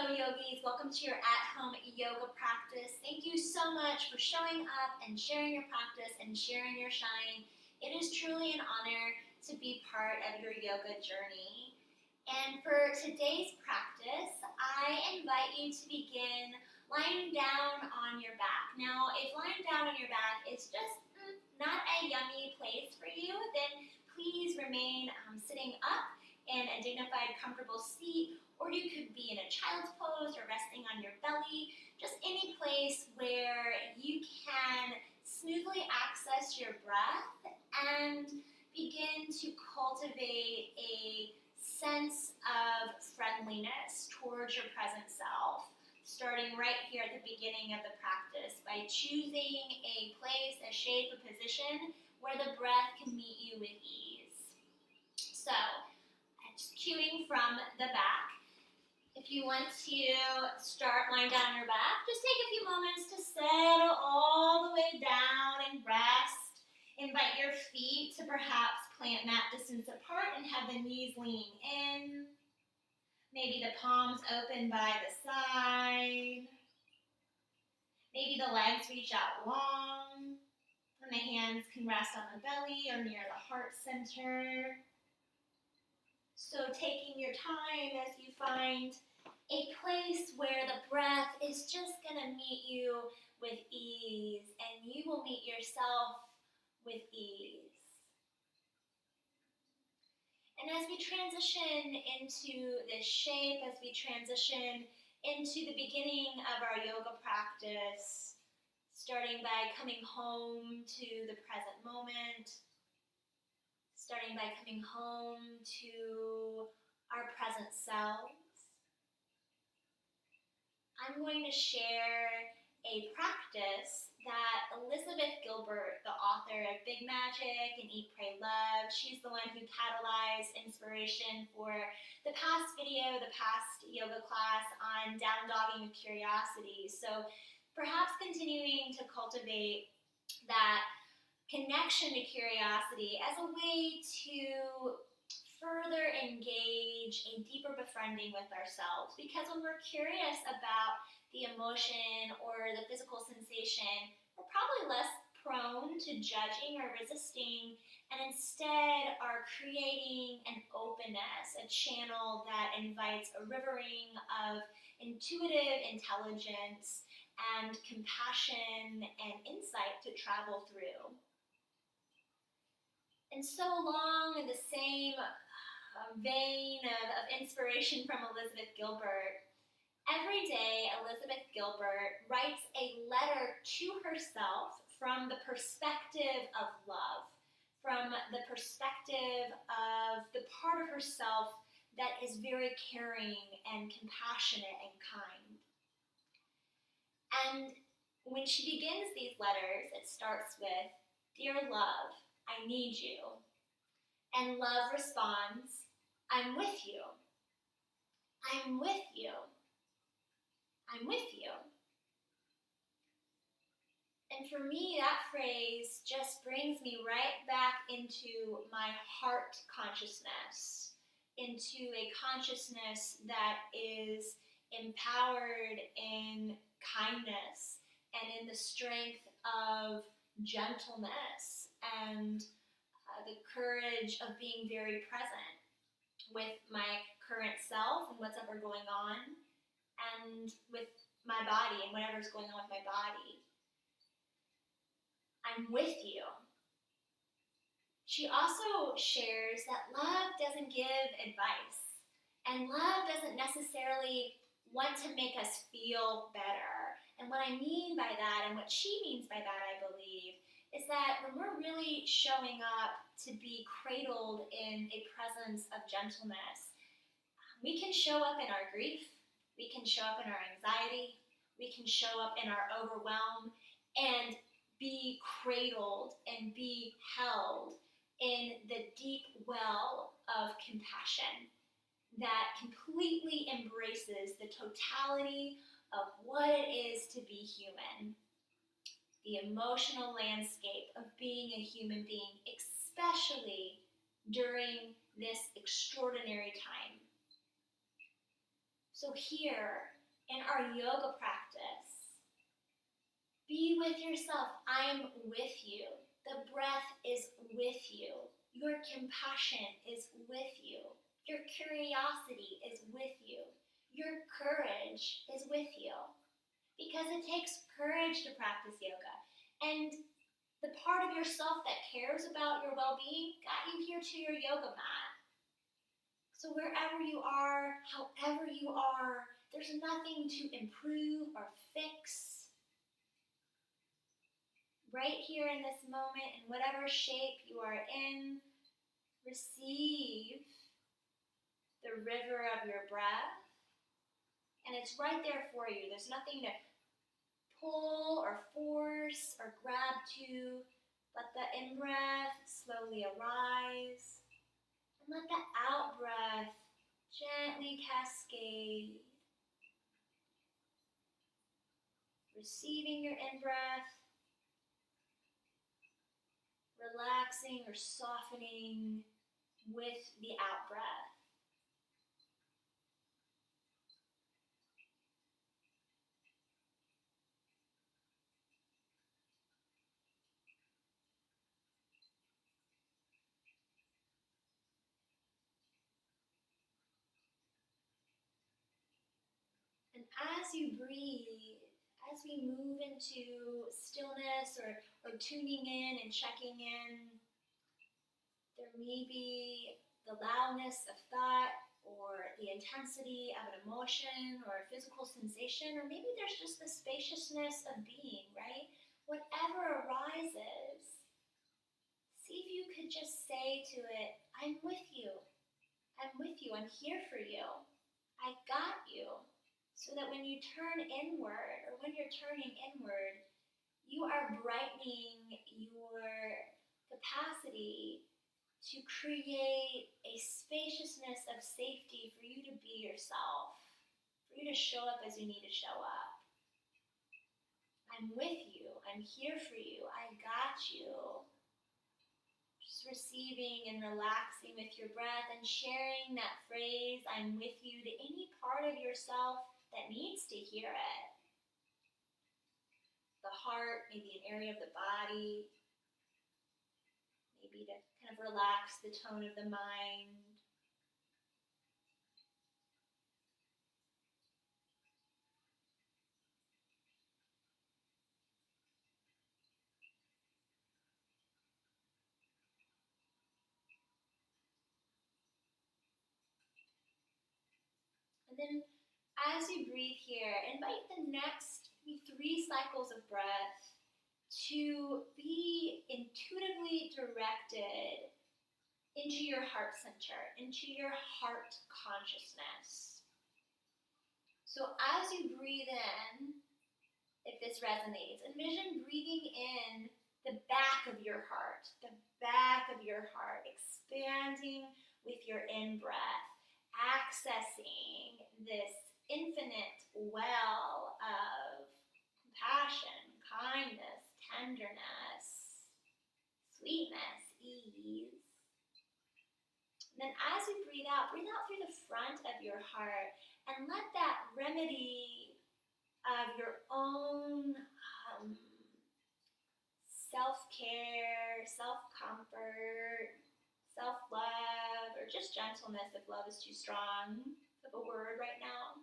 Hello yogis, welcome to your at-home yoga practice. Thank you so much for showing up and sharing your practice and sharing your shine. It is truly an honor to be part of your yoga journey. And for today's practice, I invite you to begin lying down on your back. Now, if lying down on your back is just not a yummy place for you, then please remain sitting up in a dignified, comfortable seat, or you could be in a child's pose or resting on your belly, just any place where you can smoothly access your breath and begin to cultivate a sense of friendliness towards your present self, starting right here at the beginning of the practice by choosing a place, a shape, a position where the breath can meet you with ease. So, just cueing from the back. If you want to start lying down on your back, just take a few moments to settle all the way down and rest. Invite your feet to perhaps plant mat distance apart and have the knees leaning in. Maybe the palms open by the side. Maybe the legs reach out long. And the hands can rest on the belly or near the heart center. So taking your time as you find a place where the breath is just going to meet you with ease and you will meet yourself with ease. And as we transition into this shape, as we transition into the beginning of our yoga practice, starting by coming home to the present moment, starting by coming home to our present selves, I'm going to share a practice that Elizabeth Gilbert, the author of Big Magic and Eat, Pray, Love, she's the one who catalyzed inspiration for the past video, the past yoga class on down dogging with curiosity. So perhaps continuing to cultivate that connection to curiosity as a way to further engage a deeper befriending with ourselves. Because when we're curious about the emotion or the physical sensation, we're probably less prone to judging or resisting, and instead are creating an openness, a channel that invites a rivering of intuitive intelligence and compassion and insight to travel through. And so along in the same vein of inspiration from Elizabeth Gilbert, every day Elizabeth Gilbert writes a letter to herself from the perspective of love, from the perspective of the part of herself that is very caring and compassionate and kind. And when she begins these letters, it starts with, "Dear love, I need you." And love responds, "I'm with you. I'm with you. I'm with you." And for me, that phrase just brings me right back into my heart consciousness, into a consciousness that is empowered in kindness and in the strength of gentleness and the courage of being very present with my current self and what's ever going on, and with my body and whatever's going on with my body. I'm with you. She also shares that love doesn't give advice, and love doesn't necessarily want to make us feel better. And what I mean by that, and what she means by that, I believe, is that when we're really showing up to be cradled in a presence of gentleness, we can show up in our grief, we can show up in our anxiety, we can show up in our overwhelm, and be cradled and be held in the deep well of compassion that completely embraces the totality of what it is to be human. The emotional landscape of being a human being, especially during this extraordinary time. So here, in our yoga practice, be with yourself. I'm with you. The breath is with you. Your compassion is with you. Your curiosity is with you. Your courage is with you. Because it takes courage to practice yoga. And the part of yourself that cares about your well-being got you here to your yoga mat. So wherever you are, however you are, there's nothing to improve or fix. Right here in this moment, in whatever shape you are in, receive the river of your breath. And it's right there for you. There's nothing to pull or force or grab to. Let the in-breath slowly arise. And let the out-breath gently cascade. Receiving your in-breath, relaxing or softening with the out-breath. And as you breathe, as we move into stillness or tuning in and checking in, there may be the loudness of thought or the intensity of an emotion or a physical sensation, or maybe there's just the spaciousness of being, right? Whatever arises, see if you could just say to it, I'm with you. I'm with you. I'm here for you. I got you. So that when you turn inward, or when you're turning inward, you are brightening your capacity to create a spaciousness of safety for you to be yourself, for you to show up as you need to show up. I'm with you. I'm here for you. I got you. Just receiving and relaxing with your breath and sharing that phrase, I'm with you, to any part of yourself that needs to hear it. The heart, maybe an area of the body, maybe to kind of relax the tone of the mind. And then as you breathe here, invite the next 3 cycles of breath to be intuitively directed into your heart center, into your heart consciousness. So as you breathe in, if this resonates, envision breathing in the back of your heart, expanding with your in-breath, accessing this infinite well of compassion, kindness, tenderness, sweetness, ease. And then as you breathe out through the front of your heart and let that remedy of your own self-care, self-comfort, self-love, or just gentleness if love is too strong of a word right now,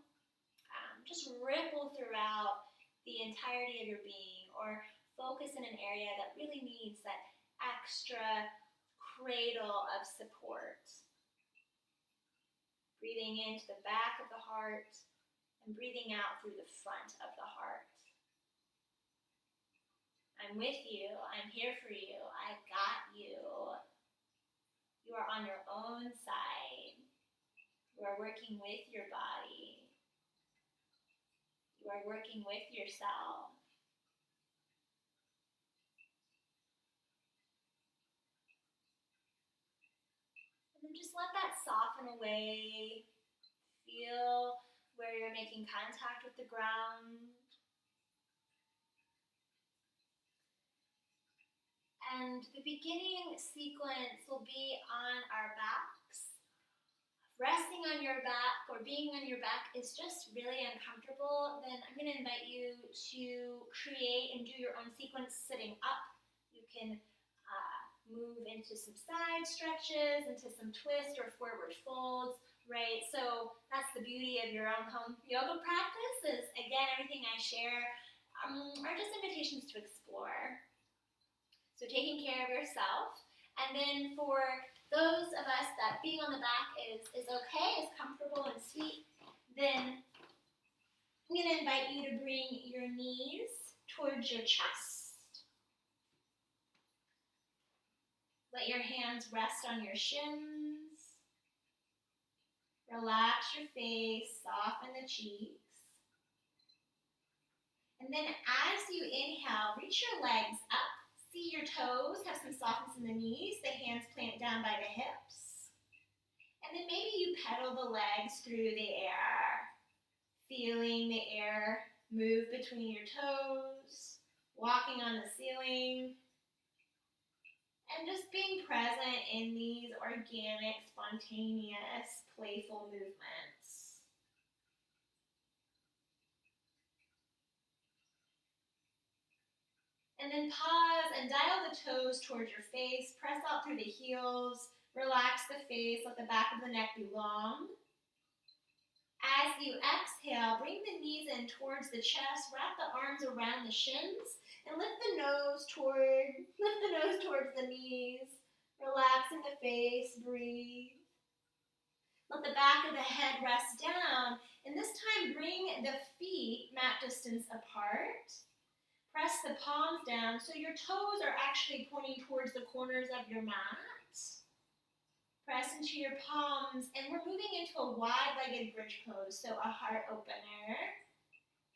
just ripple throughout the entirety of your being, or focus in an area that really needs that extra cradle of support. Breathing into the back of the heart and breathing out through the front of the heart. I'm with you. I'm here for you. I got you. You are on your own side. You are working with your body. You are working with yourself. And then just let that soften away. Feel where you're making contact with the ground. And the beginning sequence will be on our backs, resting on your back or being on your back is just really uncomfortable, then I'm going to invite you to create and do your own sequence sitting up. You can move into some side stretches, into some twist or forward folds, right? So that's the beauty of your own home yoga practice is, again, everything I share are just invitations to explore. So taking care of yourself. And then for those of us that being on the back is okay, is comfortable and sweet, then I'm going to invite you to bring your knees towards your chest. Let your hands rest on your shins. Relax your face, soften the cheeks. And then as you inhale, reach your legs up. See your toes, have some softness in the knees, the hands plant down by the hips. And then maybe you pedal the legs through the air, feeling the air move between your toes, walking on the ceiling, and just being present in these organic, spontaneous, playful movements. And then pause and dial the toes towards your face. Press out through the heels. Relax the face. Let the back of the neck be long. As you exhale, bring the knees in towards the chest. Wrap the arms around the shins. And lift the nose towards the knees. Relaxing the face. Breathe. Let the back of the head rest down. And this time, bring the feet mat distance apart. Press the palms down so your toes are actually pointing towards the corners of your mat. Press into your palms, and we're moving into a wide-legged bridge pose, so a heart opener.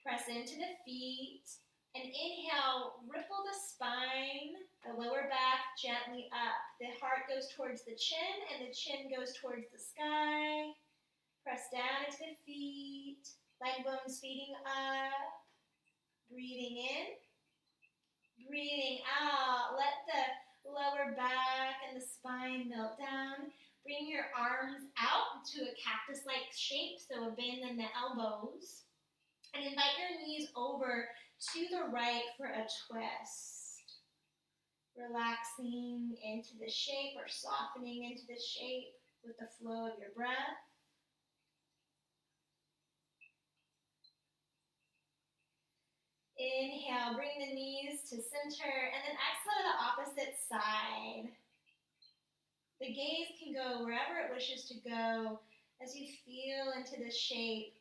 Press into the feet, and inhale, ripple the spine, the lower back gently up. The heart goes towards the chin, and the chin goes towards the sky. Press down into the feet, leg bones feeding up. Breathing in. Breathing out, let the lower back and the spine melt down. Bring your arms out to a cactus-like shape, so a bend in the elbows. And invite your knees over to the right for a twist. Relaxing into the shape or softening into the shape with the flow of your breath. Inhale, bring the knees to center, and then exhale to the opposite side. The gaze can go wherever it wishes to go as you feel into the shape,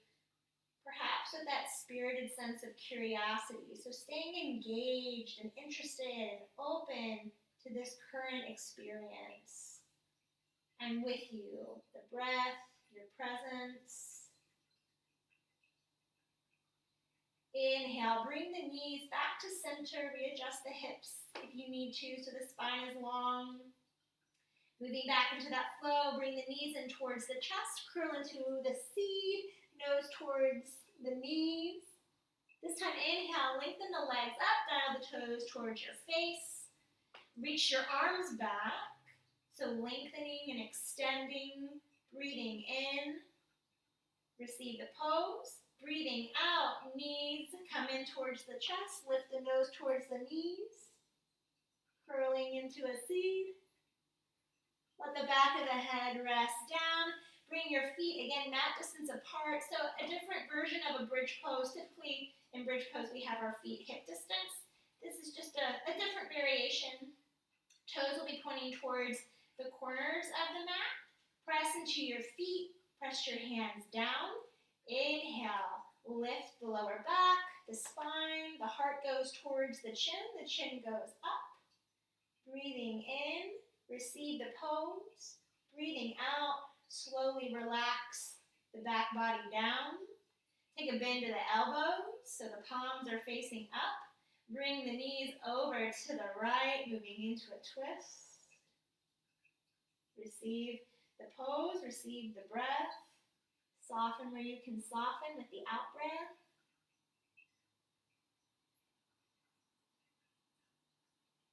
perhaps with that spirited sense of curiosity. So staying engaged and interested and open to this current experience. I'm with you, the breath, your presence. Inhale, bring the knees back to center, readjust the hips if you need to so the spine is long. Moving back into that flow, bring the knees in towards the chest, curl into the seed, nose towards the knees. This time, inhale, lengthen the legs up, dial the toes towards your face. Reach your arms back, so lengthening and extending, breathing in, receive the pose. Breathing out, knees come in towards the chest, lift the nose towards the knees, curling into a seed. Let the back of the head rest down. Bring your feet, again, mat distance apart. So a different version of a bridge pose. Typically in bridge pose we have our feet hip distance. This is just a different variation. Toes will be pointing towards the corners of the mat. Press into your feet, press your hands down. Inhale, lift the lower back, the spine, the heart goes towards the chin goes up. Breathing in, receive the pose. Breathing out, slowly relax the back body down. Take a bend to the elbows so the palms are facing up. Bring the knees over to the right, moving into a twist. Receive the pose, receive the breath. Soften where you can soften with the out breath.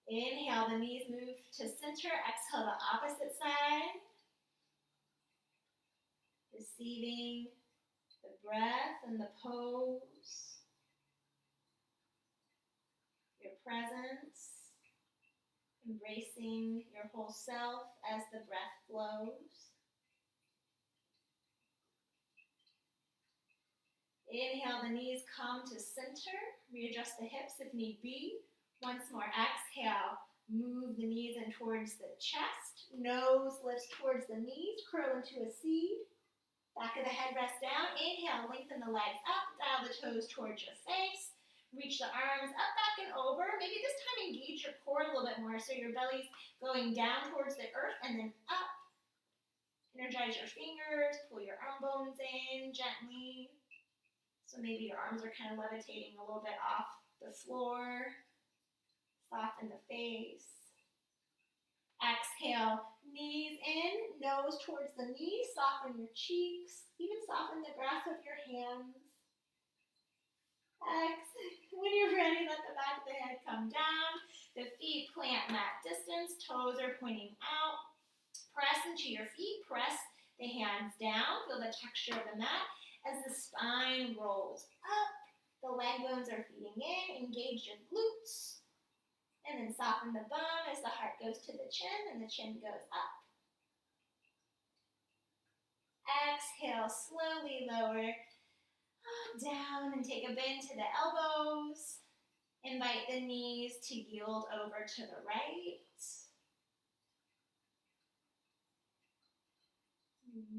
Inhale, the knees move to center. Exhale, the opposite side. receiving the breath and the pose, your presence, embracing your whole self as the breath flows. Inhale, the knees come to center. Readjust the hips if need be. Once more, exhale. Move the knees in towards the chest. Nose lifts towards the knees. Curl into a seed. Back of the head rests down. Inhale, lengthen the legs up. Dial the toes towards your face. Reach the arms up, back, and over. Maybe this time engage your core a little bit more so your belly's going down towards the earth and then up. Energize your fingers. Pull your arm bones in gently. So maybe your arms are kind of levitating a little bit off the floor. Soften the face. Exhale, knees in, nose towards the knees. Soften your cheeks. Even soften the grasp of your hands. Exhale. When you're ready, let the back of the head come down. The feet plant mat distance. Toes are pointing out. Press into your feet. Press the hands down. Feel the texture of the mat. As the spine rolls up, the leg bones are feeding in. Engage your glutes. And then soften the bum as the heart goes to the chin and the chin goes up. Exhale, slowly lower down and take a bend to the elbows. Invite the knees to yield over to the right.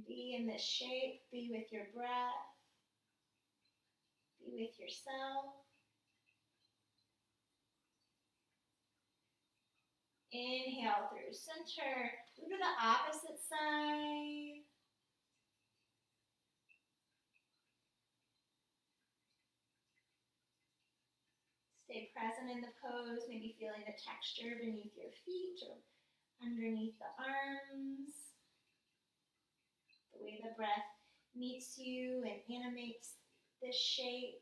Be in this shape, be with your breath, be with yourself. Inhale through center, move to the opposite side. Stay present in the pose, maybe feeling the texture beneath your feet or underneath the arms. The way the breath meets you and animates this shape.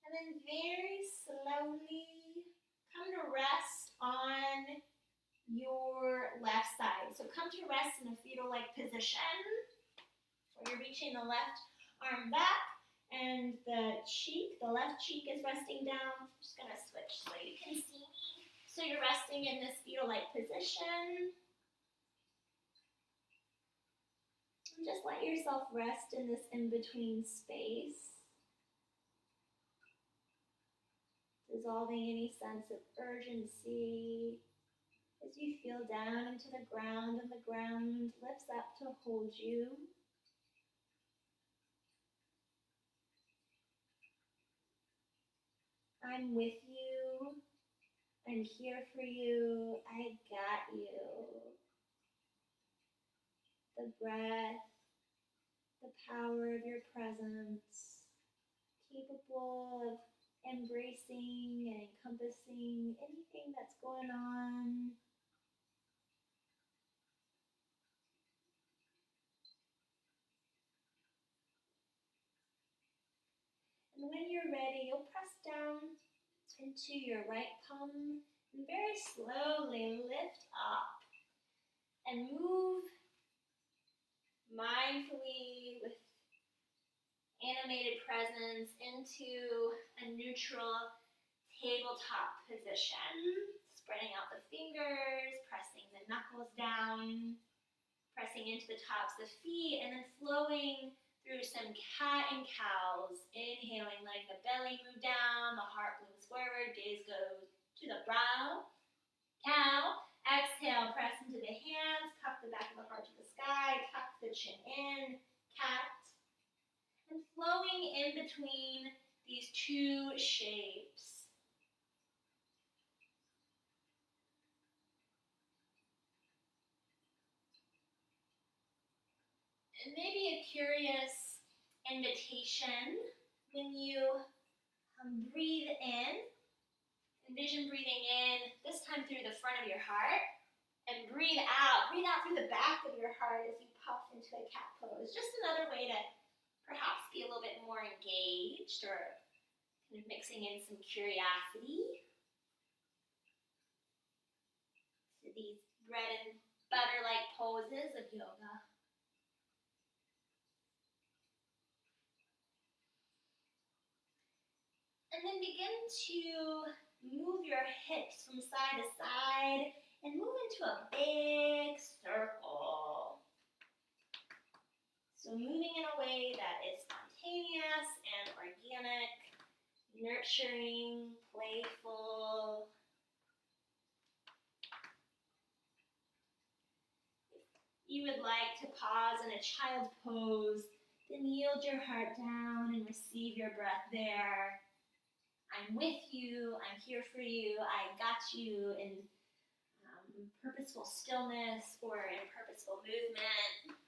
And then very slowly come to rest on your left side. So come to rest in a fetal-like position where you're reaching the left arm back and the left cheek is resting down. I'm just going to switch so you can see me. So you're resting in this fetal-like position. And just let yourself rest in this in-between space. Dissolving any sense of urgency as you feel down into the ground and the ground lifts up to hold you. I'm with you. I'm here for you. I got you. The breath, the power of your presence, capable of embracing and encompassing anything that's going on. And when you're ready, you'll press down into your right palm and very slowly lift up and move mindfully with animated presence into a neutral tabletop position. Spreading out the fingers, pressing the knuckles down, pressing into the tops of the feet, and then flowing through some cat and cows. Inhaling, letting the belly move down, the heart moves forward, gaze goes to the brow. Cow. Exhale, press into the hands, cup the back of the heart to the sky, tuck the chin in. Cat. And flowing in between these two shapes. And maybe a curious invitation when you breathe in. Envision breathing in, this time through the front of your heart, and breathe out. Breathe out through the back of your heart as you puff into a cat pose. Just another way to perhaps be a little bit more engaged or kind of mixing in some curiosity. bread and butter-like poses of yoga. And then begin to move your hips from side to side and move into a big circle. So moving in a way that is spontaneous and organic, nurturing, playful. If you would like to pause in a child pose, then yield your heart down and receive your breath there. I'm with you, I'm here for you, I got you in purposeful stillness or in purposeful movement.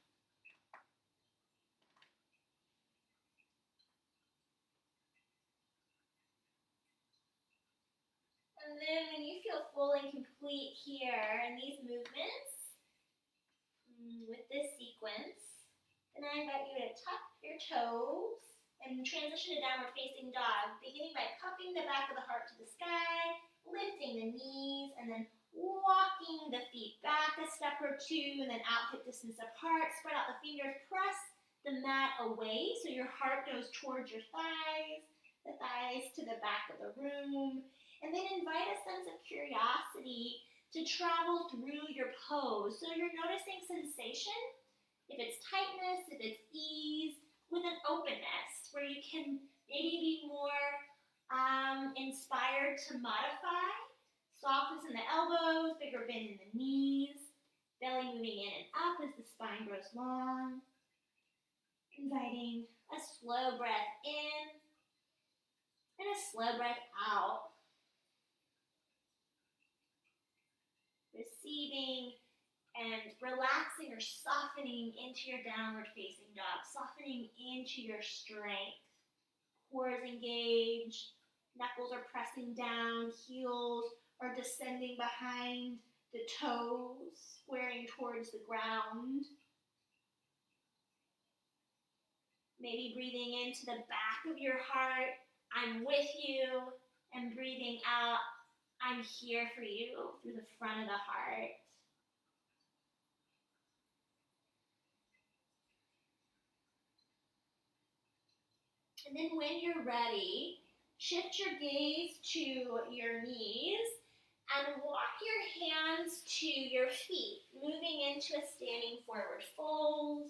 And then when you feel full and complete here in these movements, with this sequence, then I invite you to tuck your toes and transition to downward facing dog, beginning by cupping the back of the heart to the sky, lifting the knees, and then walking the feet back a step or two, and then out hip distance apart. Spread out the fingers, press the mat away so your heart goes towards your thighs, the thighs to the back of the room. And then invite a sense of curiosity to travel through your pose. So you're noticing sensation, if it's tightness, if it's ease, with an openness where you can maybe be more inspired to modify. Softness in the elbows, bigger bend in the knees, belly moving in and up as the spine grows long. Inviting a slow breath in and a slow breath out. Receiving and relaxing or softening into your downward facing dog, softening into your strength. Core is engaged, knuckles are pressing down, heels are descending behind the toes, squaring towards the ground. Maybe breathing into the back of your heart, I'm with you, and breathing out, I'm here for you, through the front of the heart. And then when you're ready, shift your gaze to your knees and walk your hands to your feet, moving into a standing forward fold.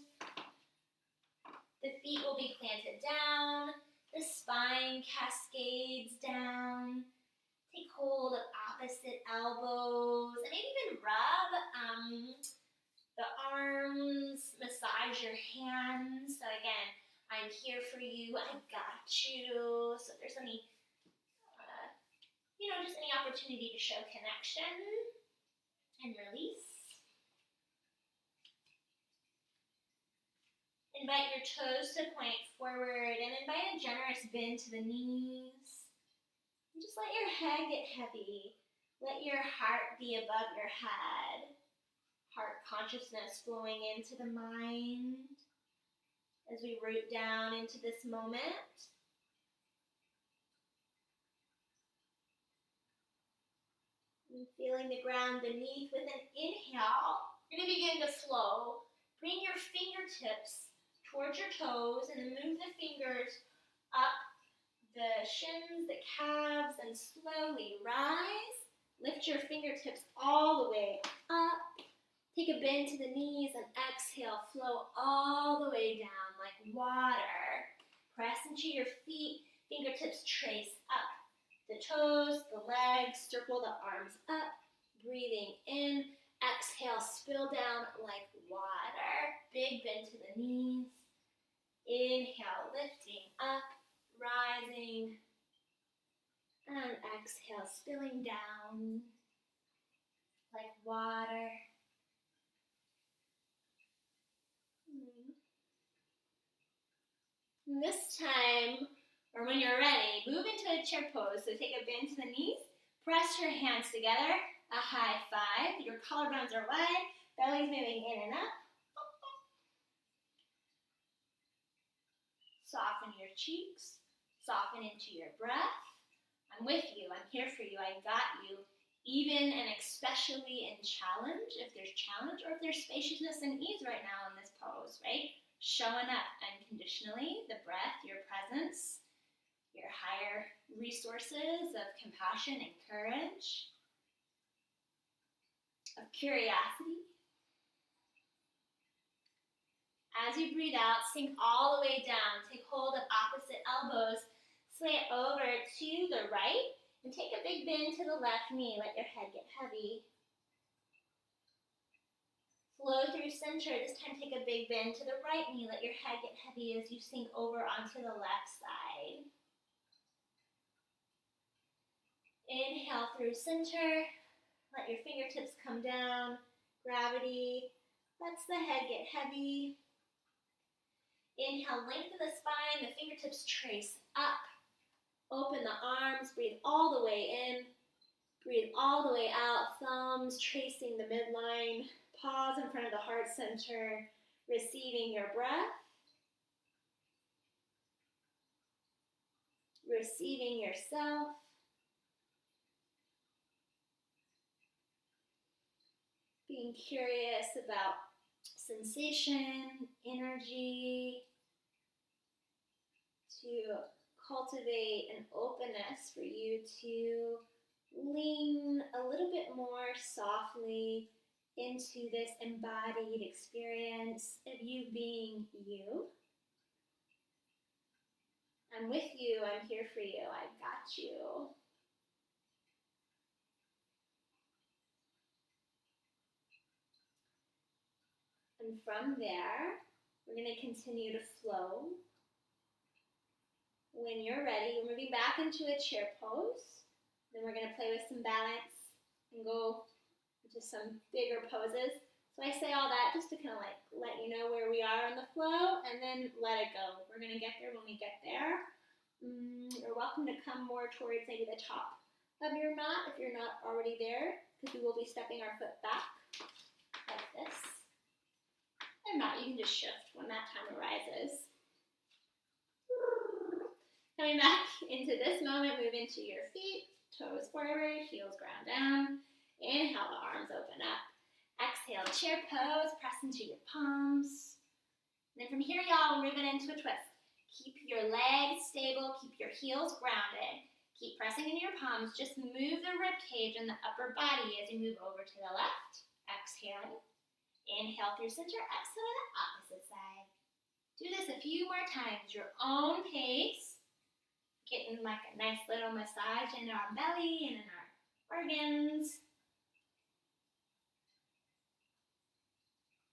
The feet will be planted down, the spine cascades down. Take hold of opposite elbows and maybe even rub the arms, massage your hands. So again, I'm here for you, I got you. So if there's any, just any opportunity to show connection and release. Invite your toes to point forward and invite a generous bend to the knees. And just let your head get heavy. Let your heart be above your head. Heart consciousness flowing into the mind as we root down into this moment. And feeling the ground beneath with an inhale. You're going to begin to flow. Bring your fingertips towards your toes and then move the fingers up the shins, the calves, and slowly rise. Lift your fingertips all the way up. Take a bend to the knees and exhale. Flow all the way down like water. Press into your feet. Fingertips trace up the toes, the legs. Circle the arms up. Breathing in. Exhale, spill down like water. Big bend to the knees. Inhale, lifting up, rising. And exhale, spilling down like water. And this time, or when you're ready, move into a chair pose. So take a bend to the knees, press your hands together, a high five. Your collarbones are wide, belly's moving in and up. Soften your cheeks, soften into your breath. I'm with you, I'm here for you, I got you. even and especially in challenge, if there's challenge or if there's spaciousness and ease right now in this pose, right? Showing up unconditionally, the breath, your presence, your higher resources of compassion and courage, of curiosity. As you breathe out, sink all the way down. Take hold of opposite elbows. Sway it over to the right. And take a big bend to the left knee. Let your head get heavy. Flow through center. This time take a big bend to the right knee. Let your head get heavy as you sink over onto the left side. Inhale through center. Let your fingertips come down. Gravity lets the head get heavy. Inhale, lengthen the spine, the fingertips trace up. Open the arms, breathe all the way in. Breathe all the way out, thumbs tracing the midline. Pause in front of the heart center, receiving your breath. Receiving yourself. Being curious about sensation, energy, to cultivate an openness for you to lean a little bit more softly into this embodied experience of you being you. I'm with you, I'm here for you, I got you. And from there, we're going to continue to flow. When you're ready, we're moving back into a chair pose. Then we're going to play with some balance and go into some bigger poses. So I say all that just to kind of like let you know where we are in the flow and then let it go. We're going to get there when we get there. You're welcome to come more towards maybe the top of your mat if you're not already there, because we will be stepping our foot back like this. If not, you can just shift when that time arises. Coming back into this moment, move into your feet, toes forward, heels ground down. Inhale, the arms open up. Exhale, chair pose, press into your palms. And then from here, y'all, move it into a twist. Keep your legs stable, keep your heels grounded. Keep pressing into your palms. Just move the rib cage and the upper body as you move over to the left. Exhale. Inhale through center, exhale to the opposite side. Do this a few more times, your own pace. Getting like a nice little massage in our belly and in our organs.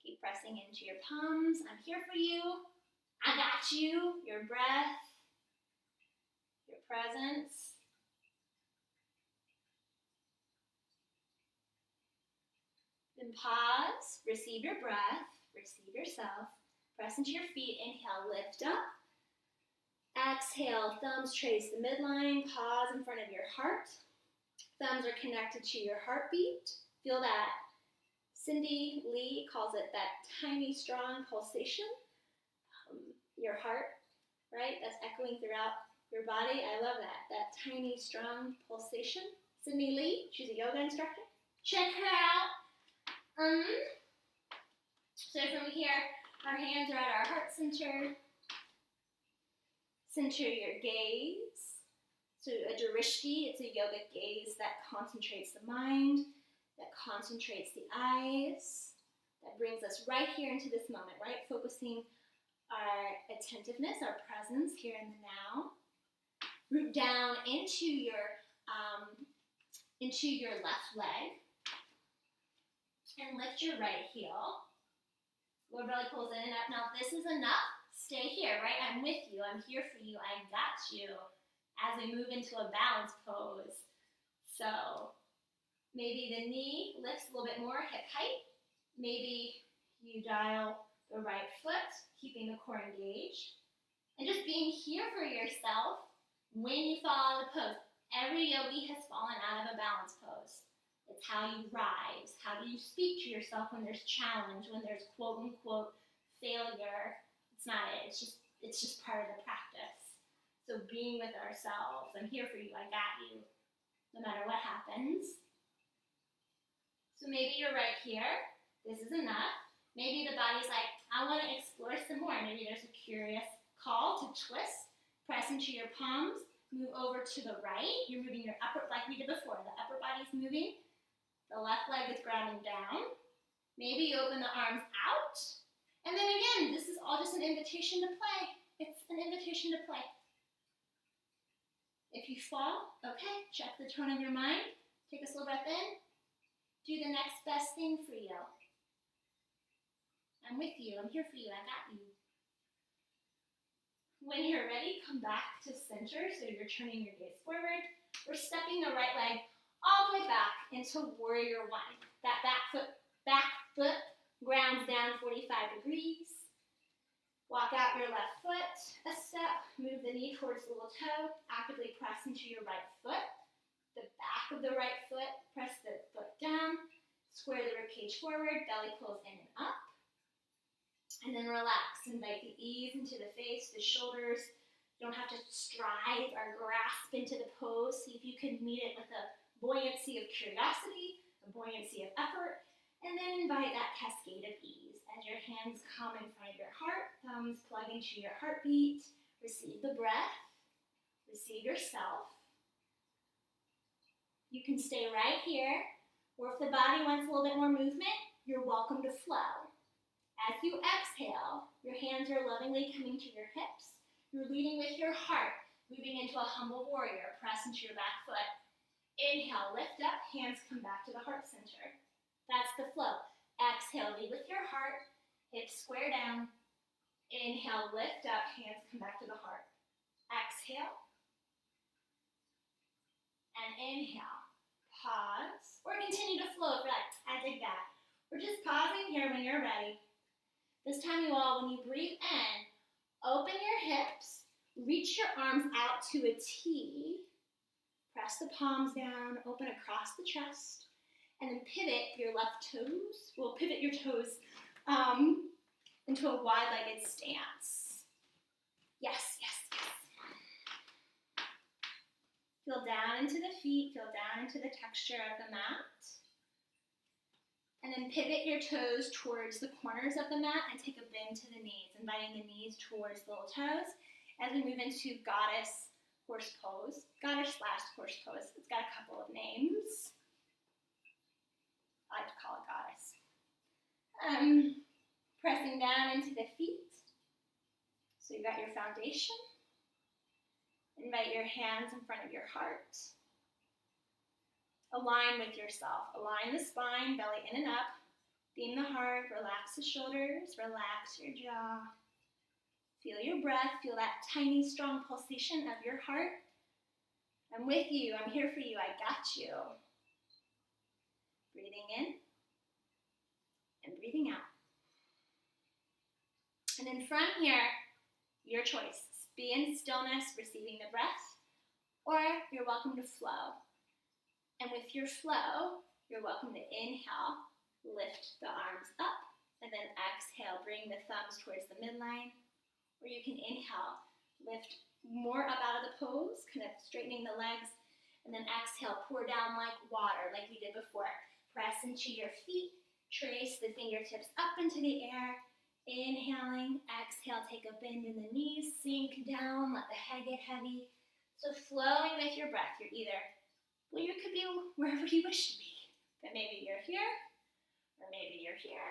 Keep pressing into your palms. I'm here for you. I got you. Your breath, your presence. Then pause, receive your breath, receive yourself. Press into your feet. Inhale, lift up. Exhale, thumbs trace the midline, pause in front of your heart. Thumbs are connected to your heartbeat. Feel that. Cindy Lee calls it that tiny, strong pulsation. Your heart, right? That's echoing throughout your body. I love that tiny, strong pulsation. Cindy Lee, she's a yoga instructor. Check her out. So from here, our hands are at our heart center. Center your gaze. So a Drishti, it's a yogic gaze that concentrates the mind, that concentrates the eyes, that brings us right here into this moment, right? Focusing our attentiveness, our presence here in the now. Root down into your left leg. And lift your right heel. Lower belly pulls in and up. Now this is enough. Stay here, right? I'm with you. I'm here for you. I got you. As we move into a balance pose. So maybe the knee lifts a little bit more, hip height. Maybe you dial the right foot, keeping the core engaged. And just being here for yourself when you fall out of the pose. Every yogi has fallen out of a balance pose. It's how you rise. How do you speak to yourself when there's challenge, when there's quote unquote failure? It's not it. It's just part of the practice. So being with ourselves, I'm here for you, I got you. No matter what happens, So maybe you're right here. This is enough. Maybe the body's like, I want to explore some more. Maybe there's a curious call to twist. Press into your palms. Move over to the right. You're moving your upper, like we did before. The upper body's moving. The left leg is grounding down. Maybe you open the arms out. And then again, this is all just an invitation to play. It's an invitation to play. If you fall, okay, check the tone of your mind. Take a slow breath in. Do the next best thing for you. I'm with you. I'm here for you. I got you. When you're ready, come back to center. So you're turning your gaze forward. We're stepping the right leg all the way back into warrior one. That back foot grounds down 45 degrees. Walk out your left foot a step. Move the knee towards the little toe. Actively press into your right foot. The back of the right foot. Press the foot down. Square the ribcage forward. Belly pulls in and up. And then relax. Invite the ease into the face, the shoulders. You don't have to strive or grasp into the pose. See if you can meet it with a buoyancy of curiosity, a buoyancy of effort, and then invite that cascade of ease. As your hands come in front of your heart, thumbs plug into your heartbeat. Receive the breath. Receive yourself. You can stay right here, or if the body wants a little bit more movement, you're welcome to flow. As you exhale, your hands are lovingly coming to your hips. You're leading with your heart, moving into a humble warrior. Press into your back foot. Inhale, lift up, hands come back to the heart center. That's the flow. Exhale, lead with your heart, hips square down. Inhale, lift up, hands come back to the heart. Exhale. And inhale. Pause. Or continue to flow. Relax. I dig that. We're just pausing here when you're ready. This time, you all, when you breathe in, open your hips, reach your arms out to a T, press the palms down, open across the chest, and then pivot your left toes. Well, pivot your toes into a wide-legged stance. Yes, yes, yes. Feel down into the feet, feel down into the texture of the mat. And then pivot your toes towards the corners of the mat and take a bend to the knees, inviting the knees towards the little toes as we move into goddess horse pose. Goddess/horse pose. It's got a couple of names. I like to call it goddess. Pressing down into the feet. So you got your foundation. Invite your hands in front of your heart. Align with yourself. Align the spine, belly in and up. Beam the heart, relax the shoulders, relax your jaw. Feel your breath, feel that tiny, strong pulsation of your heart. I'm with you, I'm here for you, I got you. Breathing in and breathing out. And then from here, your choice. Be in stillness, receiving the breath, or you're welcome to flow. And with your flow, you're welcome to inhale, lift the arms up, and then exhale, bring the thumbs towards the midline. Or you can inhale, lift more up out of the pose, kind of straightening the legs, and then exhale, pour down like water, like we did before. Press into your feet, trace the fingertips up into the air. Inhaling, exhale, take a bend in the knees, sink down, let the head get heavy. So flowing with your breath, you're either, well, you could be wherever you wish to be, but maybe you're here, or maybe you're here.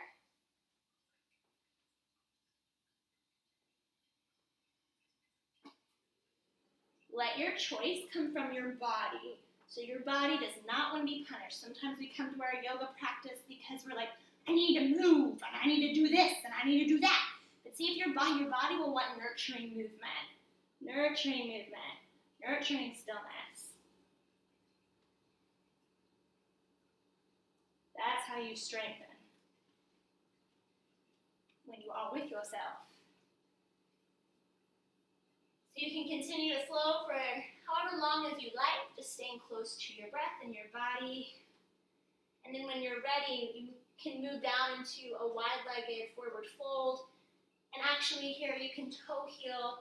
Let your choice come from your body. So your body does not want to be punished. Sometimes we come to our yoga practice because we're like, I need to move, and I need to do this, and I need to do that. But see if your body will want nurturing movement, nurturing stillness. That's how you strengthen. When you are with yourself. So you can continue to flow for however long as you like, just staying close to your breath and your body. And then when you're ready, you can move down into a wide-legged forward fold. And actually here you can toe heel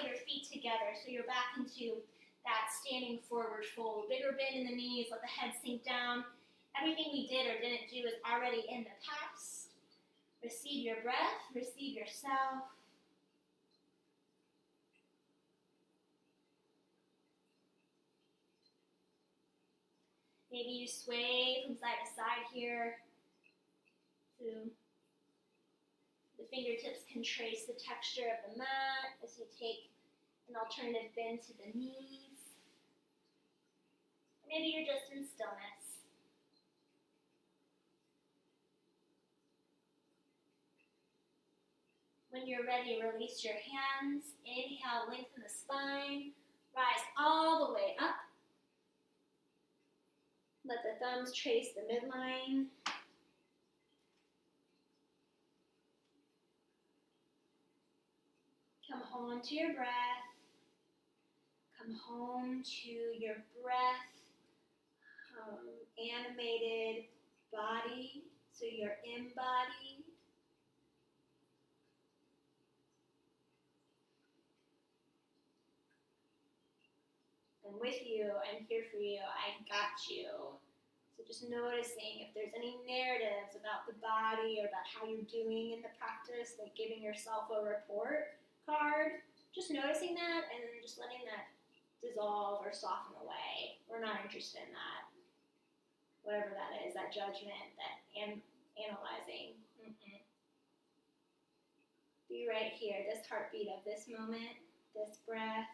your feet together. So you're back into that standing forward fold. Bigger bend in the knees, let the head sink down. Everything we did or didn't do is already in the past. Receive your breath, receive yourself. Maybe you sway from side to side here. So the fingertips can trace the texture of the mat as you take an alternative bend to the knees. Maybe you're just in stillness. When you're ready, release your hands. Inhale, lengthen the spine. Rise all the way up. Let the thumbs trace the midline. Come home to your breath. Come home to your breath. Animated body, so you're embodied. I'm with you, I'm here for you, I got you. So just noticing if there's any narratives about the body or about how you're doing in the practice, like giving yourself a report card, just noticing that and then just letting that dissolve or soften away. We're not interested in that. Whatever that is, that judgment, that analyzing. Be right here, this heartbeat of this moment, this breath.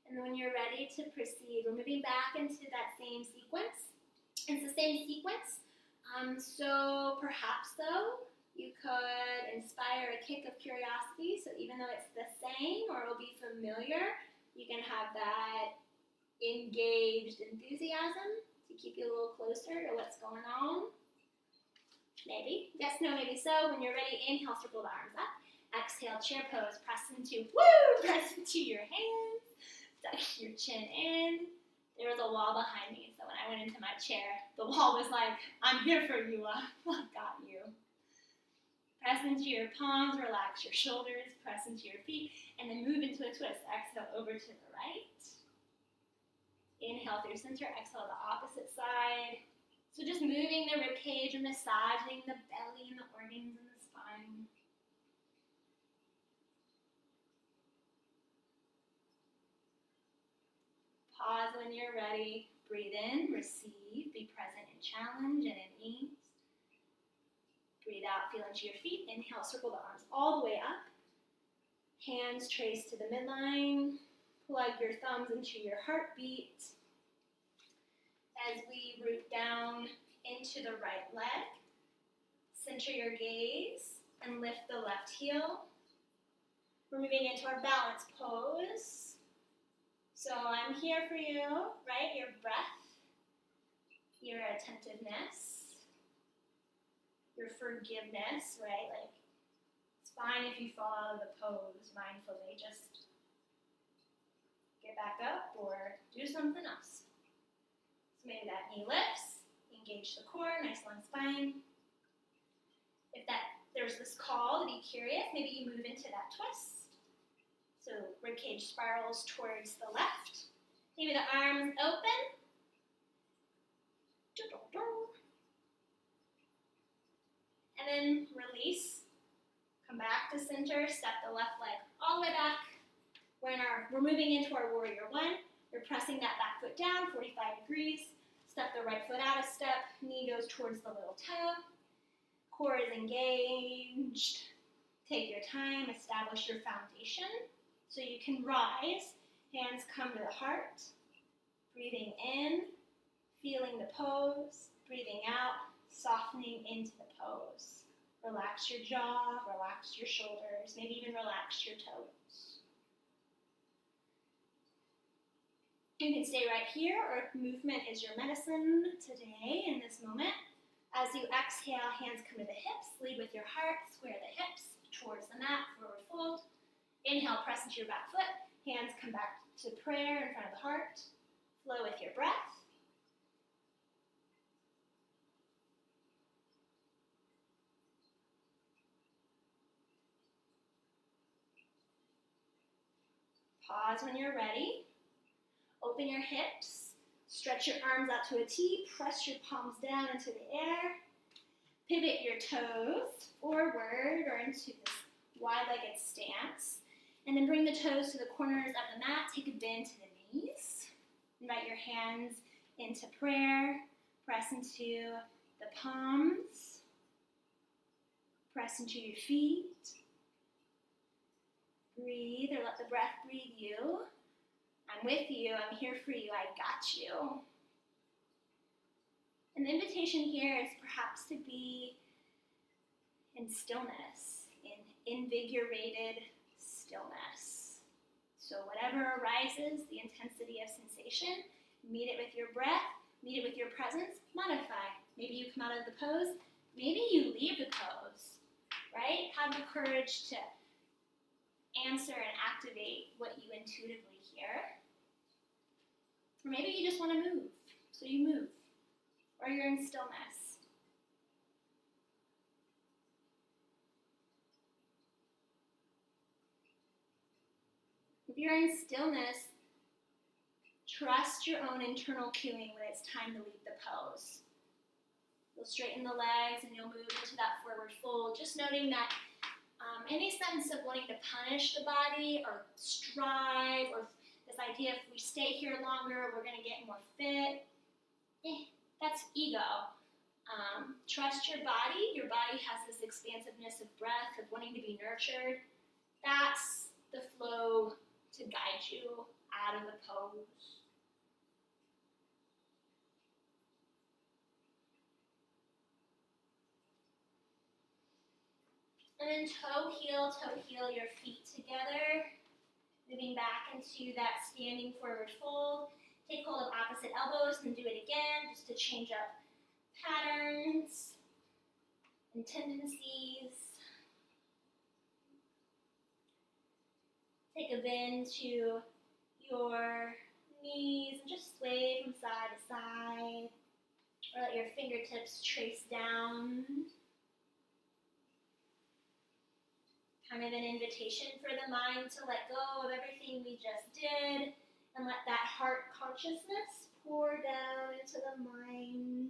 And when you're ready to proceed, we're moving back into that same sequence. It's the same sequence. So perhaps though, you could inspire a kick of curiosity. So even though it's the same or it'll be familiar, you can have that engaged enthusiasm to keep you a little closer to what's going on. Maybe. Yes, no, maybe so. When you're ready, inhale, circle the arms up. Exhale, chair pose. Press into your hands. Tuck your chin in. There was a wall behind me, so when I went into my chair, the wall was like, I'm here for you, I've got you. Press into your palms, relax your shoulders, press into your feet, and then move into a twist. Exhale over to the right. Inhale through center, exhale the opposite side. So just moving the rib cage and massaging the belly and the organs and the spine. Pause when you're ready. Breathe in, receive, be present in challenge and in ease. Breathe out, feel into your feet. Inhale, circle the arms all the way up. Hands trace to the midline. Plug your thumbs into your heartbeat. As we root down into the right leg, center your gaze and lift the left heel. We're moving into our balance pose. So I'm here for you, right? Your breath, your attentiveness, your forgiveness, right? Like, it's fine if you fall out of the pose mindfully. Just get back up or do something else. So maybe that knee lifts, engage the core, nice long spine. If there's this call to be curious, maybe you move into that twist. So ribcage spirals towards the left. Maybe the arms open. And then release. Come back to center. Step the left leg all the way back. We're moving into our warrior one. You're pressing that back foot down, 45 degrees. Step the right foot out a step. Knee goes towards the little toe. Core is engaged. Take your time. Establish your foundation. So you can rise, hands come to the heart, breathing in, feeling the pose, breathing out, softening into the pose. Relax your jaw, relax your shoulders, maybe even relax your toes. You can stay right here, or if movement is your medicine today in this moment. As you exhale, hands come to the hips, lead with your heart, square the hips towards the mat, forward fold. Inhale, press into your back foot. Hands come back to prayer in front of the heart. Flow with your breath. Pause when you're ready. Open your hips. Stretch your arms out to a T. Press your palms down into the air. Pivot your toes forward or into this wide-legged stance. And then bring the toes to the corners of the mat. Take a bend to the knees. Invite your hands into prayer. Press into the palms. Press into your feet. Breathe or let the breath breathe you. I'm with you. I'm here for you. I got you. And the invitation here is perhaps to be in stillness, in invigorated stillness. So whatever arises, the intensity of sensation, meet it with your breath, meet it with your presence, modify. Maybe you come out of the pose, maybe you leave the pose, right? Have the courage to answer and activate what you intuitively hear. Or maybe you just want to move, so you move. Or you're in stillness. If you're in stillness, trust your own internal cueing when it's time to leave the pose. You'll straighten the legs and you'll move into that forward fold, just noting that any sense of wanting to punish the body or strive or this idea if we stay here longer, we're going to get more fit, that's ego. Trust your body. Your body has this expansiveness of breath, of wanting to be nurtured. That's the flow to guide you out of the pose. And then toe heel your feet together. Moving back into that standing forward fold. Take hold of opposite elbows and do it again just to change up patterns and tendencies. Take a bend to your knees and just sway from side to side. Or let your fingertips trace down. Kind of an invitation for the mind to let go of everything we just did and let that heart consciousness pour down into the mind.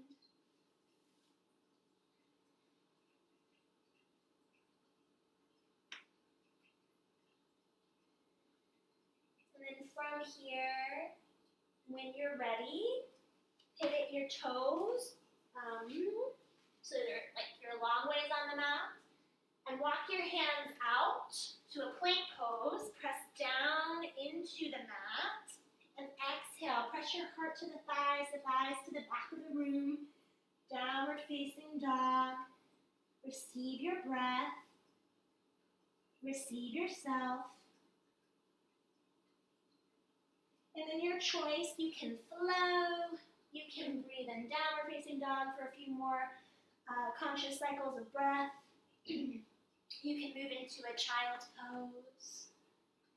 And then from here, when you're ready, pivot your toes so you're a long ways on the mat. And walk your hands out to a plank pose. Press down into the mat. And exhale. Press your heart to the thighs to the back of the room. Downward facing dog. Receive your breath. Receive yourself. And then your choice, you can flow. You can breathe in downward facing dog for a few more conscious cycles of breath. You can move into a child's pose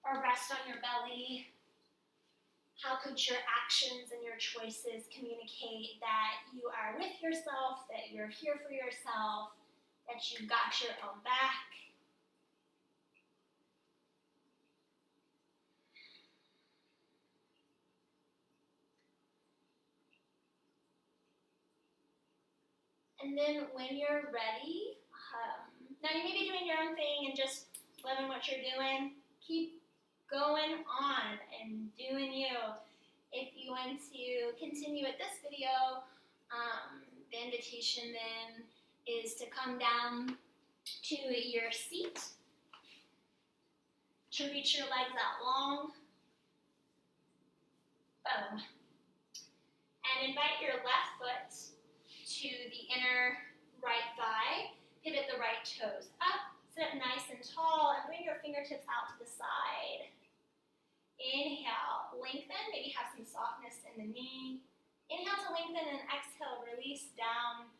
or rest on your belly. How could your actions and your choices communicate that you are with yourself, that you're here for yourself, that you got your own back? And then when you're ready, now you may be doing your own thing and just loving what you're doing. Keep going on and doing you. If you want to continue with this video, the invitation then is to come down to your seat, to reach your legs out long. Boom. And invite your left foot to the inner right thigh. Pivot the right toes up, sit up nice and tall, and bring your fingertips out to the side. Inhale, lengthen, maybe have some softness in the knee. Inhale to lengthen and exhale, release down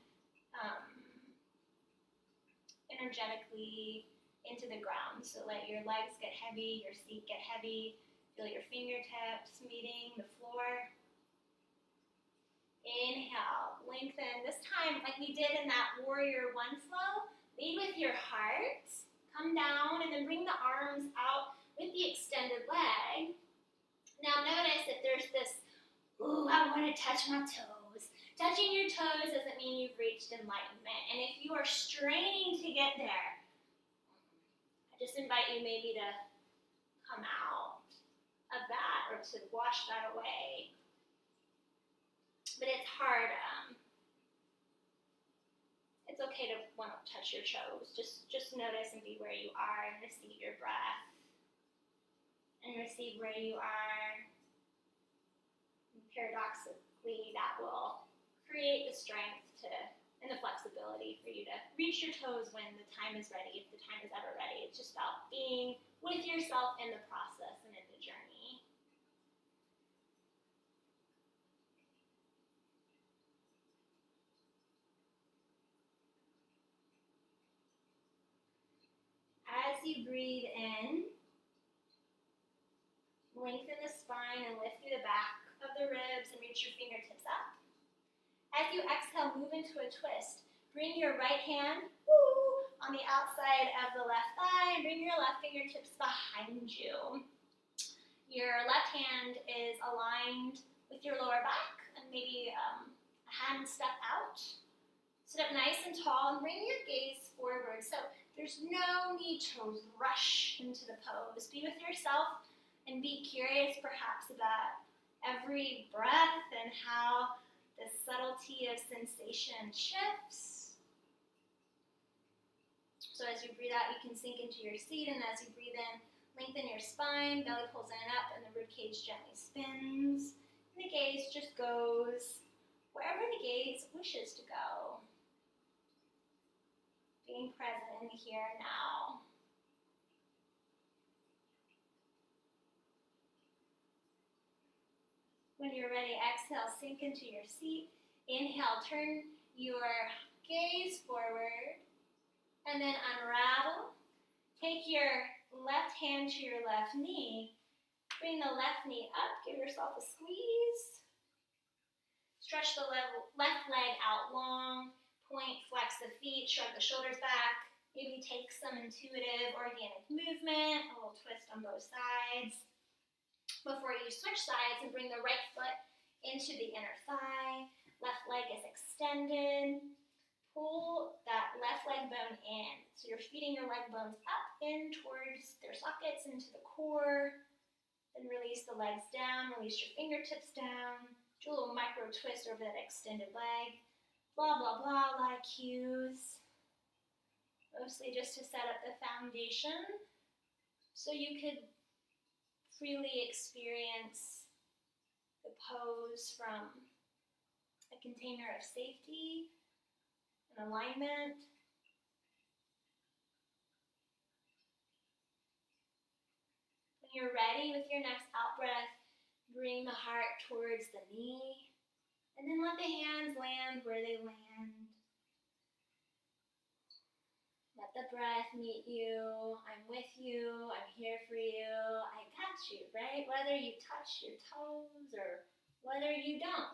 energetically into the ground. So let your legs get heavy, your seat get heavy. Feel your fingertips meeting the floor. Inhale, lengthen. This time, like we did in that Warrior One flow, lead with your heart. Come down and then bring the arms out with the extended leg. Now notice if there's this, ooh, I want to touch my toes. Touching your toes doesn't mean you've reached enlightenment. And if you are straining to get there, I just invite you maybe to come out of that or to wash that away. But it's hard. It's okay to want to touch your toes. Just notice and be where you are and receive your breath. And receive where you are. And paradoxically, that will create the strength and the flexibility for you to reach your toes when the time is ready, if the time is ever ready. It's just about being with yourself in the process and in the journey. As you breathe in, lengthen the spine and lift through the back of the ribs and reach your fingertips up. As you exhale, move into a twist. Bring your right hand on the outside of the left thigh and bring your left fingertips behind you. Your left hand is aligned with your lower back and maybe a hand step out. Sit up nice and tall and bring your gaze forward. So there's no need to rush into the pose. Be with yourself and be curious perhaps about every breath and how the subtlety of sensation shifts. So as you breathe out, you can sink into your seat, and as you breathe in, lengthen your spine, belly pulls in and up, and the ribcage gently spins. And the gaze just goes wherever the gaze wishes to go. Being present in the here and now. When you're ready, exhale, sink into your seat. Inhale, turn your gaze forward, and then unravel. Take your left hand to your left knee. Bring the left knee up, give yourself a squeeze. Stretch the left leg out long, point, flex the feet, shrug the shoulders back. Maybe take some intuitive, organic movement, a little twist on both sides. Before you switch sides and bring the right foot into the inner thigh. Left leg is extended. Pull that left leg bone in. So you're feeding your leg bones up in towards their sockets into the core. Then release the legs down, release your fingertips down. Do a little micro twist over that extended leg. Blah, blah, blah, like cues. Mostly just to set up the foundation so you could freely experience the pose from a container of safety and alignment. When you're ready with your next out breath, bring the heart towards the knee, and then let the hands land where they land. Let the breath meet you. I'm with you. I'm here for you. I got you, right? Whether you touch your toes or whether you don't.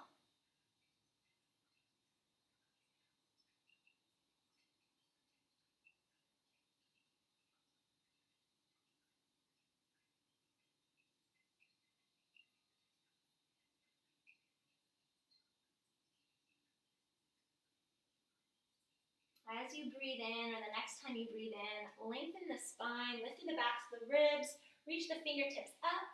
As you breathe in, or the next time you breathe in, lengthen the spine, lift through the backs of the ribs, reach the fingertips up.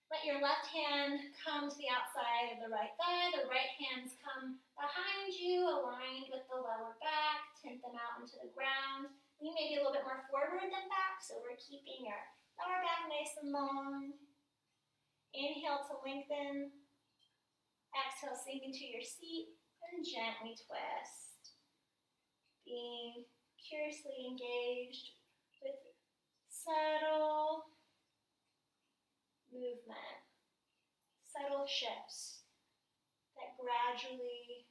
Let your left hand come to the outside of the right thigh. The right hands come behind you, aligned with the lower back. Tint them out into the ground. Lean maybe a little bit more forward than back, so we're keeping your lower back nice and long. Inhale to lengthen. Exhale, sink into your seat, and gently twist. Being curiously engaged with subtle movement, subtle shifts that gradually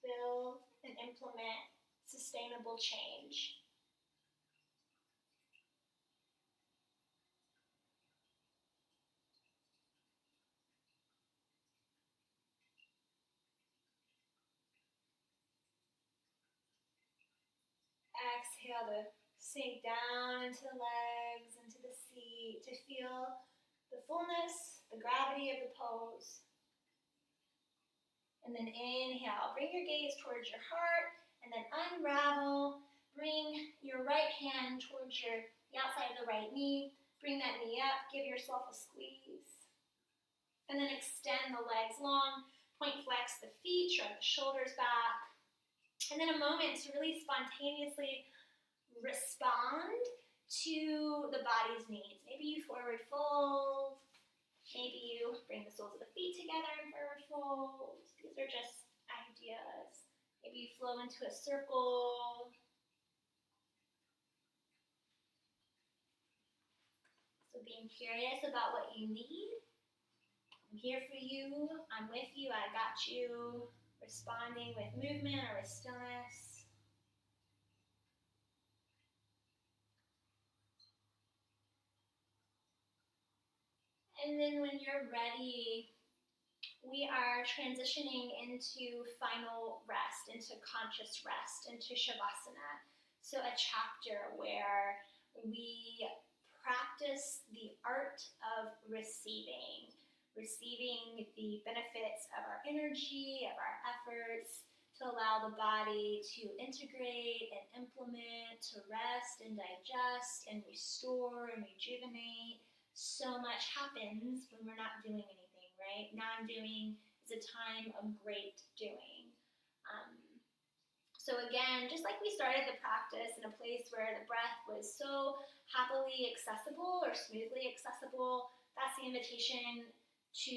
build and implement sustainable change. Exhale to sink down into the legs, into feet to feel the fullness, the gravity of the pose. And then inhale, bring your gaze towards your heart, and then unravel. Bring your right hand towards the outside of the right knee. Bring that knee up, give yourself a squeeze. And then extend the legs long, point flex the feet, shrug the shoulders back. And then a moment to really spontaneously respond to the body's needs. Maybe you forward fold. Maybe you bring the soles of the feet together and forward fold. These are just ideas. Maybe you flow into a circle. So being curious about what you need. I'm here for you. I'm with you. I got you. Responding with movement or with stillness. And then when you're ready, we are transitioning into final rest, into conscious rest, into Shavasana. So a chapter where we practice the art of receiving the benefits of our energy, of our efforts, to allow the body to integrate and implement, to rest and digest and restore and rejuvenate. So much happens when we're not doing anything, right? Non-doing is a time of great doing. So again, just like we started the practice in a place where the breath was so happily accessible or smoothly accessible, that's the invitation to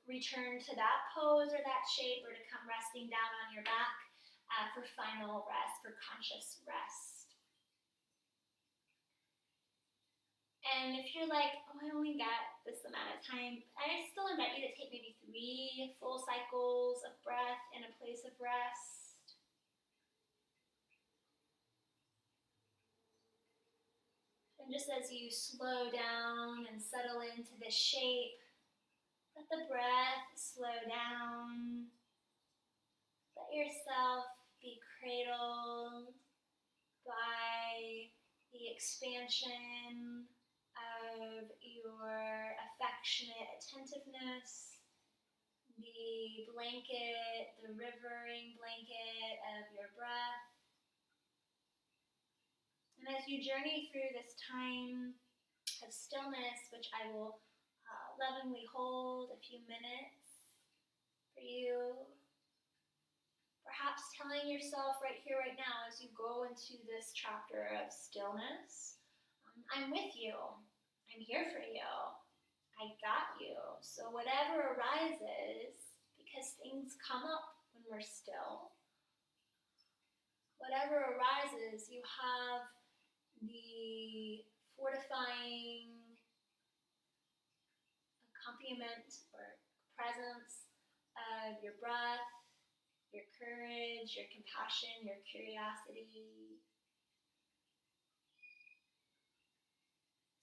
return to that pose or that shape, or to come resting down on your back for final rest, for conscious rest. And if you're like, oh, I only got this amount of time, I still invite you to take maybe 3 full cycles of breath in a place of rest. And just as you slow down and settle into this shape, let the breath slow down. Let yourself be cradled by the expansion of your affectionate attentiveness, the blanket, the rivering blanket of your breath. And as you journey through this time of stillness, which I will lovingly hold a few minutes for you, perhaps telling yourself right here, right now, as you go into this chapter of stillness, I'm with you. I'm here for you. I got you. So whatever arises, because things come up when we're still, whatever arises, you have the fortifying accompaniment or presence of your breath, your courage, your compassion, your curiosity,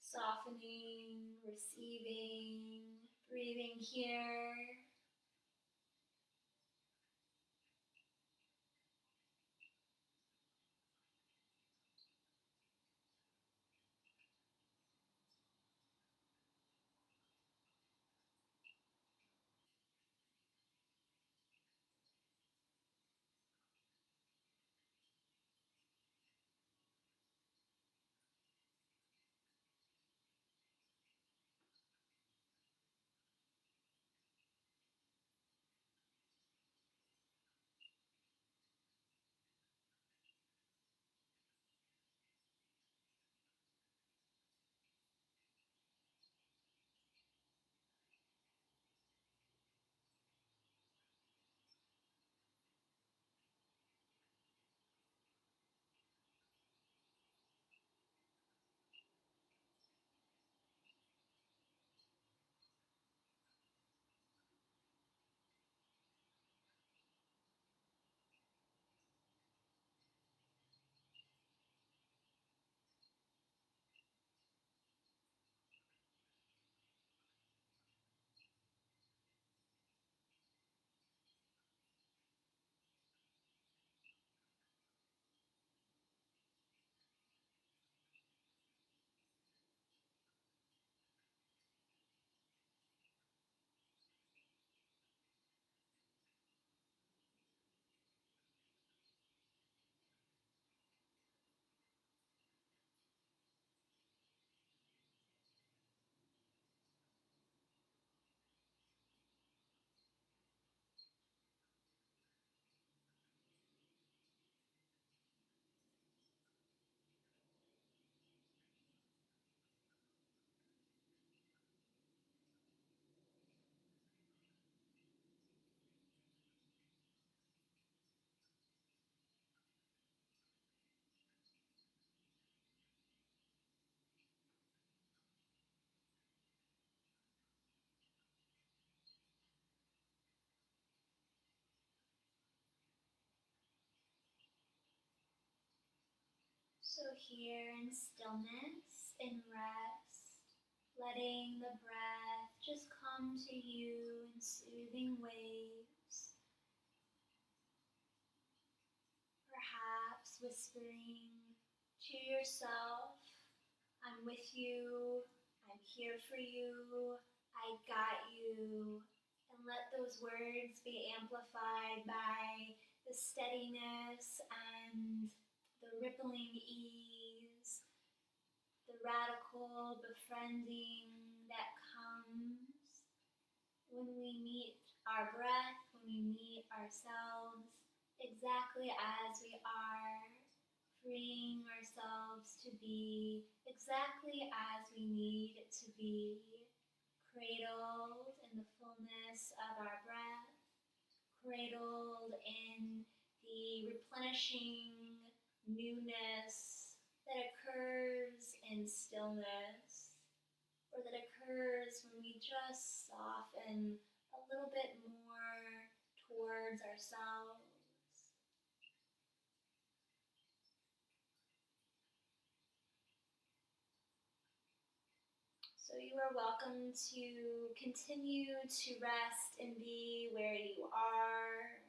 softening, receiving, breathing here. here in stillness, in rest, letting the breath just come to you in soothing waves, perhaps whispering to yourself, I'm with you, I'm here for you, I got you. And let those words be amplified by the steadiness and the rippling ease, the radical befriending that comes when we meet our breath, when we meet ourselves exactly as we are, freeing ourselves to be exactly as we need to be, cradled in the fullness of our breath, cradled in the replenishing newness that occurs in stillness, or that occurs when we just soften a little bit more towards ourselves. So you are welcome to continue to rest and be where you are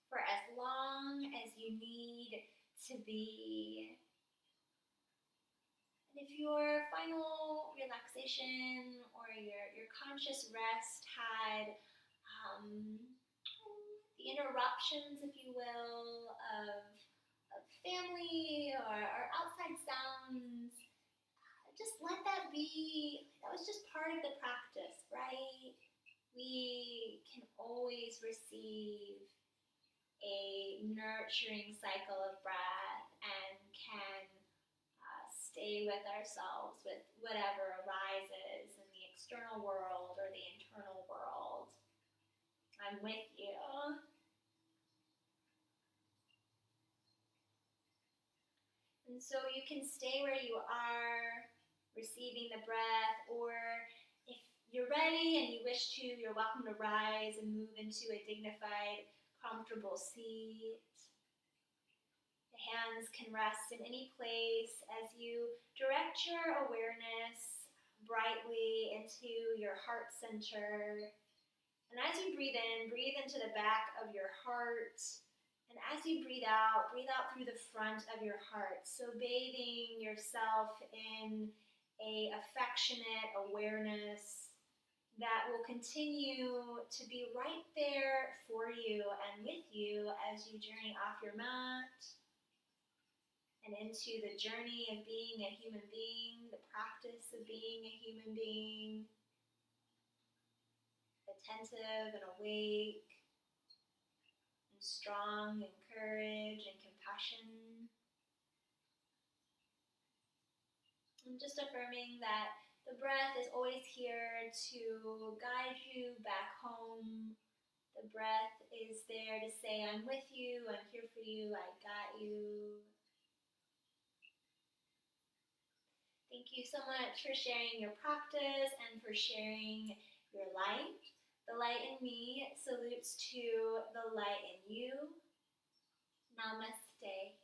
for as long as you need to be. And if your final relaxation or your conscious rest had the interruptions, if you will, of family or outside sounds, just let that be. That was just part of the practice, right? We can always receive a nurturing cycle of breath and can stay with ourselves with whatever arises in the external world or the internal world. I'm with you. And so you can stay where you are, receiving the breath, or if you're ready and you wish to, you're welcome to rise and move into a dignified, comfortable seat. The hands can rest in any place as you direct your awareness brightly into your heart center. And as you breathe into the back of your heart. And as you breathe out through the front of your heart. So bathing yourself in a affectionate awareness that will continue to be right there for you and with you as you journey off your mat and into the journey of being a human being, the practice of being a human being, attentive and awake, and strong in courage and compassion. And just affirming that the breath is always here to guide you back home. The breath is there to say, I'm with you, I'm here for you, I got you. Thank you so much for sharing your practice and for sharing your light. The light in me salutes to the light in you. Namaste.